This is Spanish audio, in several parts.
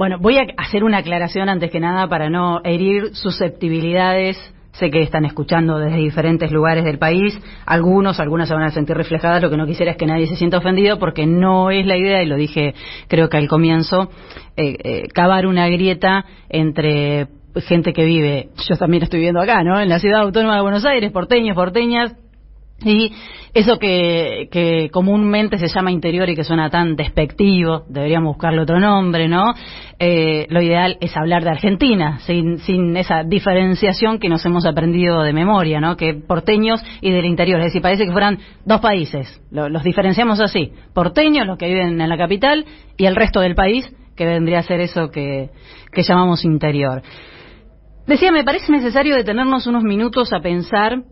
Bueno, voy a hacer una aclaración antes que nada para no herir susceptibilidades. Sé que están escuchando desde diferentes lugares del país. Algunas se van a sentir reflejadas. Lo que no quisiera es que nadie se sienta ofendido, porque no es la idea, y lo dije creo que al comienzo, cavar una grieta entre gente que vive, yo también estoy viviendo acá, ¿no?, en la ciudad autónoma de Buenos Aires, porteños, porteñas, y eso que comúnmente se llama interior y que suena tan despectivo, deberíamos buscarle otro nombre, ¿no? Lo ideal es hablar de Argentina, sin esa diferenciación que nos hemos aprendido de memoria, ¿no? Que porteños y del interior, es decir, parece que fueran dos países, los diferenciamos así: porteños, los que viven en la capital, y el resto del país, que vendría a ser eso que llamamos interior. Decía, me parece necesario detenernos unos minutos a pensar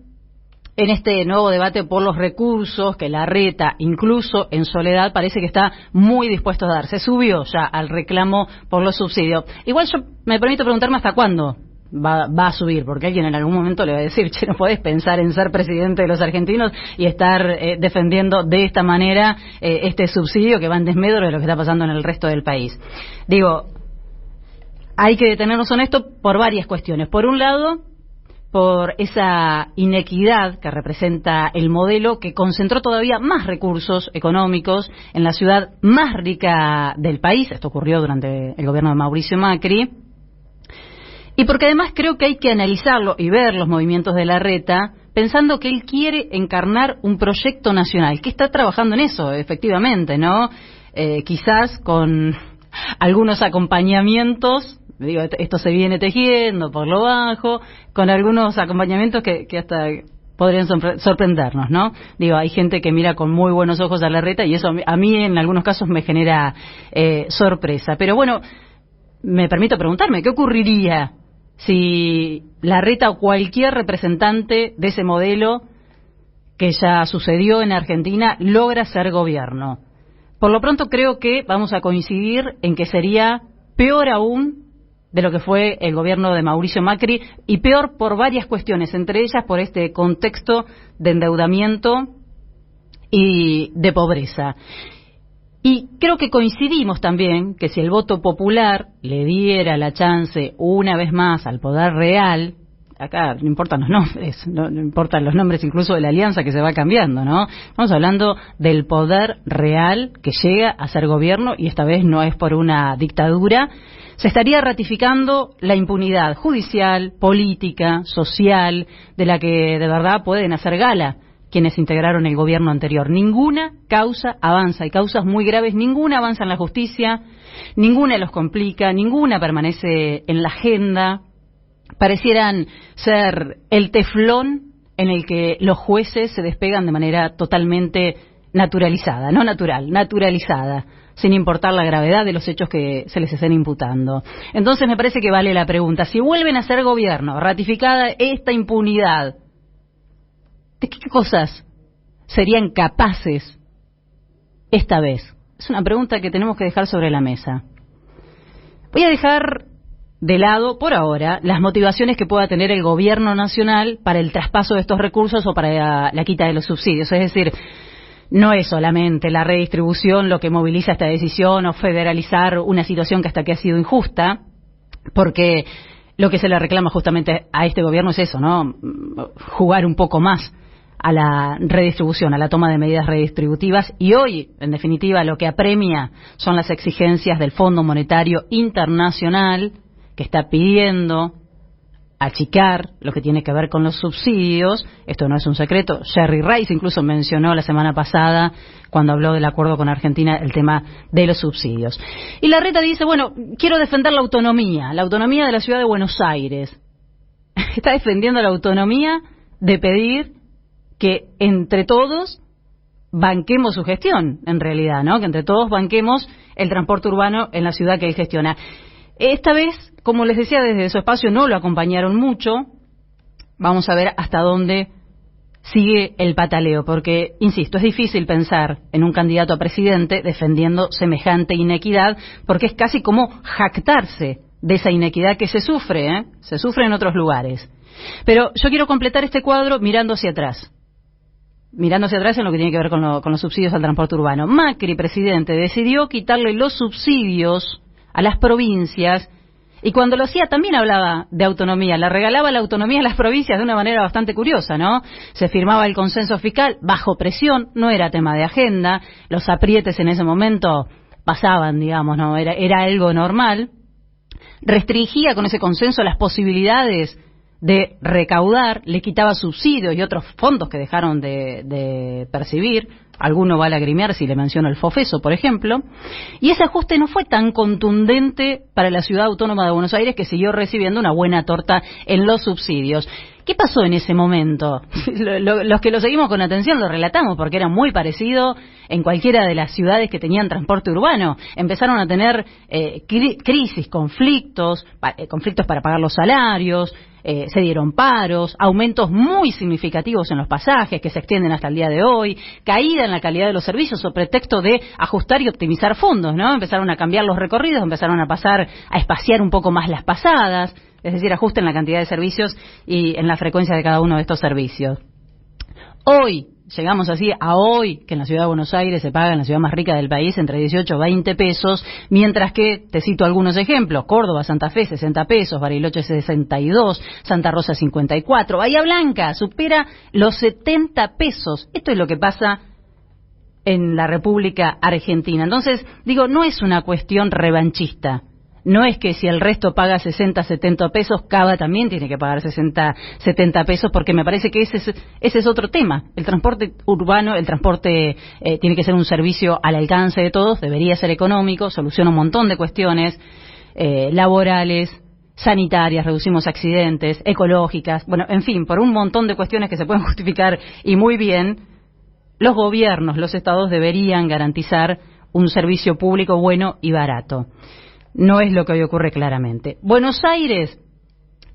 en este nuevo debate por los recursos que Larreta, incluso en soledad, parece que está muy dispuesto a dar. Se subió ya al reclamo por los subsidios. Igual yo me permito preguntarme hasta cuándo va a subir, porque alguien en algún momento le va a decir: che, no podés pensar en ser presidente de los argentinos y estar defendiendo de esta manera este subsidio que va en desmedro de lo que está pasando en el resto del país. Digo, hay que detenernos en esto por varias cuestiones. Por un lado, por esa inequidad que representa el modelo que concentró todavía más recursos económicos en la ciudad más rica del país. Esto ocurrió durante el gobierno de Mauricio Macri. Y porque además creo que hay que analizarlo y ver los movimientos de Larreta pensando que él quiere encarnar un proyecto nacional, que está trabajando en eso, efectivamente, ¿no? Quizás con algunos acompañamientos. Digo, esto se viene tejiendo por lo bajo, con algunos acompañamientos que hasta podrían sorprendernos, ¿no? Digo, hay gente que mira con muy buenos ojos a Larreta y eso a mí en algunos casos me genera sorpresa. Pero bueno, me permito preguntarme, ¿qué ocurriría si Larreta o cualquier representante de ese modelo que ya sucedió en Argentina logra ser gobierno? Por lo pronto creo que vamos a coincidir en que sería peor aún de lo que fue el gobierno de Mauricio Macri, y peor por varias cuestiones, entre ellas por este contexto de endeudamiento y de pobreza. Y creo que coincidimos también que si el voto popular le diera la chance una vez más al poder real, acá no importan los nombres, no importan los nombres incluso de la alianza que se va cambiando, ¿no? Estamos hablando del poder real que llega a ser gobierno, y esta vez no es por una dictadura. Se estaría ratificando la impunidad judicial, política, social, de la que de verdad pueden hacer gala quienes integraron el gobierno anterior. Ninguna causa avanza, hay causas muy graves, ninguna avanza en la justicia, ninguna los complica, ninguna permanece en la agenda. Parecieran ser el teflón en el que los jueces se despegan de manera totalmente naturalizada, no natural, naturalizada, sin importar la gravedad de los hechos que se les estén imputando. Entonces me parece que vale la pregunta: si vuelven a ser gobierno, ratificada esta impunidad, ¿de qué cosas serían capaces esta vez? Es una pregunta que tenemos que dejar sobre la mesa. Voy a dejar de lado, por ahora, las motivaciones que pueda tener el gobierno nacional para el traspaso de estos recursos o para la quita de los subsidios. Es decir, no es solamente la redistribución lo que moviliza esta decisión, o federalizar una situación que hasta aquí ha sido injusta, porque lo que se le reclama justamente a este gobierno es eso, ¿no? Jugar un poco más a la redistribución, a la toma de medidas redistributivas, y hoy, en definitiva, lo que apremia son las exigencias del Fondo Monetario Internacional, que está pidiendo achicar lo que tiene que ver con los subsidios. Esto no es un secreto. Jerry Rice incluso mencionó la semana pasada, cuando habló del acuerdo con Argentina, el tema de los subsidios. Y Larreta dice, bueno, quiero defender la autonomía de la ciudad de Buenos Aires. Está defendiendo la autonomía de pedir que entre todos banquemos su gestión, en realidad, ¿no? Que entre todos banquemos el transporte urbano en la ciudad que él gestiona. Esta vez, como les decía, desde su espacio no lo acompañaron mucho. Vamos a ver hasta dónde sigue el pataleo, porque, insisto, es difícil pensar en un candidato a presidente defendiendo semejante inequidad, porque es casi como jactarse de esa inequidad que se sufre en otros lugares. Pero yo quiero completar este cuadro mirando hacia atrás en lo que tiene que ver con los subsidios al transporte urbano. Macri, presidente, decidió quitarle los subsidios a las provincias, y cuando lo hacía también hablaba de autonomía, le regalaba la autonomía a las provincias de una manera bastante curiosa, ¿no? Se firmaba el consenso fiscal bajo presión, no era tema de agenda, los aprietes en ese momento pasaban, digamos, ¿no? Era algo normal. Restringía con ese consenso las posibilidades de recaudar, le quitaba subsidios y otros fondos que dejaron de percibir. Alguno va a lagrimear si le menciono el FOFESO, por ejemplo, y ese ajuste no fue tan contundente para la Ciudad Autónoma de Buenos Aires, que siguió recibiendo una buena torta en los subsidios. ¿Qué pasó en ese momento? Los que lo seguimos con atención lo relatamos, porque era muy parecido en cualquiera de las ciudades que tenían transporte urbano. Empezaron a tener crisis, conflictos para pagar los salarios, se dieron paros, aumentos muy significativos en los pasajes que se extienden hasta el día de hoy, caída en la calidad de los servicios sobre pretexto de ajustar y optimizar fondos, ¿no? Empezaron a cambiar los recorridos, empezaron a pasar a espaciar un poco más las pasadas, es decir, ajusten la cantidad de servicios y en la frecuencia de cada uno de estos servicios. Hoy, llegamos así a hoy, que en la ciudad de Buenos Aires se paga, en la ciudad más rica del país, entre 18 y 20 pesos, mientras que, te cito algunos ejemplos, Córdoba, Santa Fe, 60 pesos, Bariloche, 62, Santa Rosa, 54, Bahía Blanca supera los 70 pesos. Esto es lo que pasa en la República Argentina. Entonces, digo, no es una cuestión revanchista. No es que si el resto paga 60, 70 pesos, Cava también tiene que pagar 60, 70 pesos, porque me parece que ese es otro tema. El transporte urbano, el transporte tiene que ser un servicio al alcance de todos, debería ser económico, soluciona un montón de cuestiones laborales, sanitarias, reducimos accidentes, ecológicas, bueno, en fin, por un montón de cuestiones que se pueden justificar y muy bien, los gobiernos, los estados deberían garantizar un servicio público bueno y barato. No es lo que hoy ocurre claramente. Buenos Aires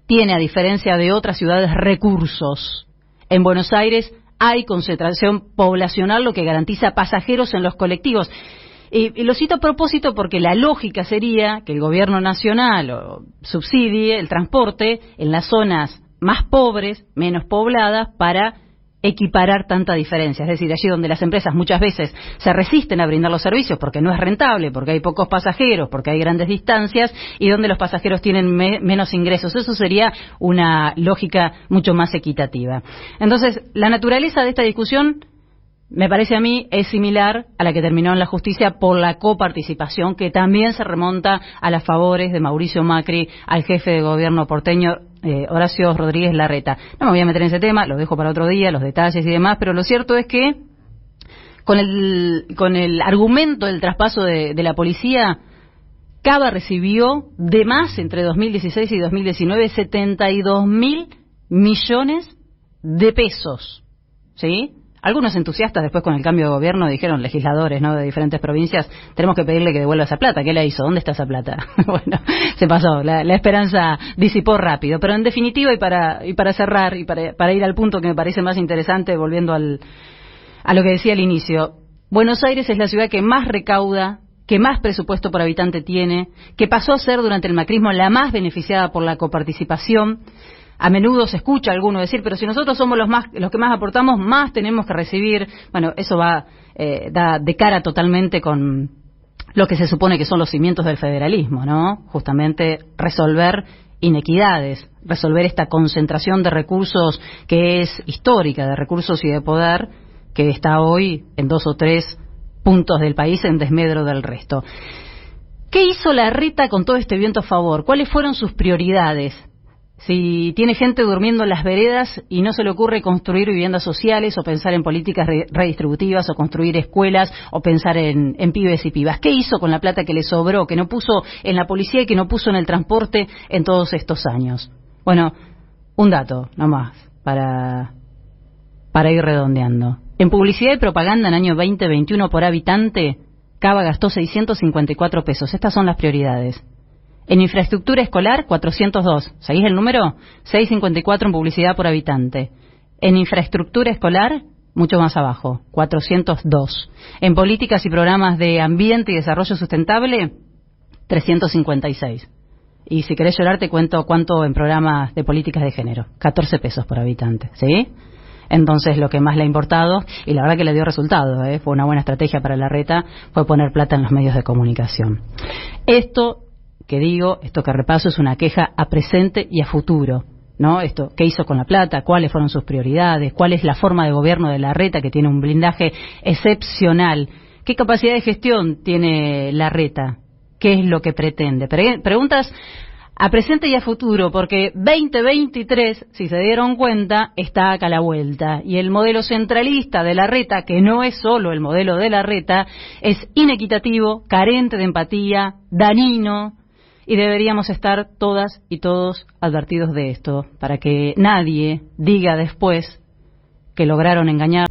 tiene, a diferencia de otras ciudades, recursos. En Buenos Aires hay concentración poblacional, lo que garantiza pasajeros en los colectivos. Y lo cito a propósito porque la lógica sería que el gobierno nacional subsidie el transporte en las zonas más pobres, menos pobladas, para equiparar tanta diferencia, es decir, allí donde las empresas muchas veces se resisten a brindar los servicios porque no es rentable, porque hay pocos pasajeros, porque hay grandes distancias y donde los pasajeros tienen menos ingresos. Eso sería una lógica mucho más equitativa. Entonces, la naturaleza de esta discusión, me parece a mí, es similar a la que terminó en la justicia por la coparticipación, que también se remonta a las favores de Mauricio Macri, al jefe de gobierno porteño, Horacio Rodríguez Larreta. No me voy a meter en ese tema, lo dejo para otro día, los detalles y demás, pero lo cierto es que con el argumento del traspaso de la policía, Cava recibió de más entre 2016 y 2019 72.000 millones de pesos, ¿sí? Algunos entusiastas después con el cambio de gobierno dijeron, legisladores, ¿no?, de diferentes provincias, tenemos que pedirle que devuelva esa plata. ¿Qué la hizo? ¿Dónde está esa plata? Bueno, se pasó, la esperanza disipó rápido. Pero en definitiva, y para cerrar, y para ir al punto que me parece más interesante, volviendo a lo que decía al inicio, Buenos Aires es la ciudad que más recauda, que más presupuesto por habitante tiene, que pasó a ser durante el macrismo la más beneficiada por la coparticipación. A menudo se escucha a alguno decir, pero si nosotros somos los que más aportamos, más tenemos que recibir. Bueno, eso da de cara totalmente con lo que se supone que son los cimientos del federalismo, ¿no? Justamente resolver inequidades, resolver esta concentración de recursos que es histórica, de recursos y de poder, que está hoy en 2 o 3 puntos del país en desmedro del resto. ¿Qué hizo Larreta con todo este viento a favor? ¿Cuáles fueron sus prioridades? Si tiene gente durmiendo en las veredas y no se le ocurre construir viviendas sociales o pensar en políticas redistributivas o construir escuelas o pensar en pibes y pibas. ¿Qué hizo con la plata que le sobró, que no puso en la policía y que no puso en el transporte en todos estos años? Bueno, un dato nomás para ir redondeando. En publicidad y propaganda en año 2021 por habitante, Cava gastó 654 pesos. Estas son las prioridades. En infraestructura escolar, 402. ¿Seguís el número? 654 en publicidad por habitante. En infraestructura escolar, mucho más abajo, 402. En políticas y programas de ambiente y desarrollo sustentable, 356. Y si querés llorar, te cuento cuánto en programas de políticas de género. 14 pesos por habitante, ¿sí? Entonces, lo que más le ha importado, y la verdad que le dio resultado, fue una buena estrategia para Larreta, fue poner plata en los medios de comunicación. Esto que digo, esto que repaso es una queja a presente y a futuro, ¿no? Esto, ¿qué hizo con la plata? ¿Cuáles fueron sus prioridades? ¿Cuál es la forma de gobierno de Larreta, que tiene un blindaje excepcional? ¿Qué capacidad de gestión tiene Larreta? ¿Qué es lo que pretende? Preguntas a presente y a futuro, porque 2023, si se dieron cuenta, está acá a la vuelta. Y el modelo centralista de Larreta, que no es solo el modelo de Larreta, es inequitativo, carente de empatía, dañino, y deberíamos estar todas y todos advertidos de esto, para que nadie diga después que lograron engañar.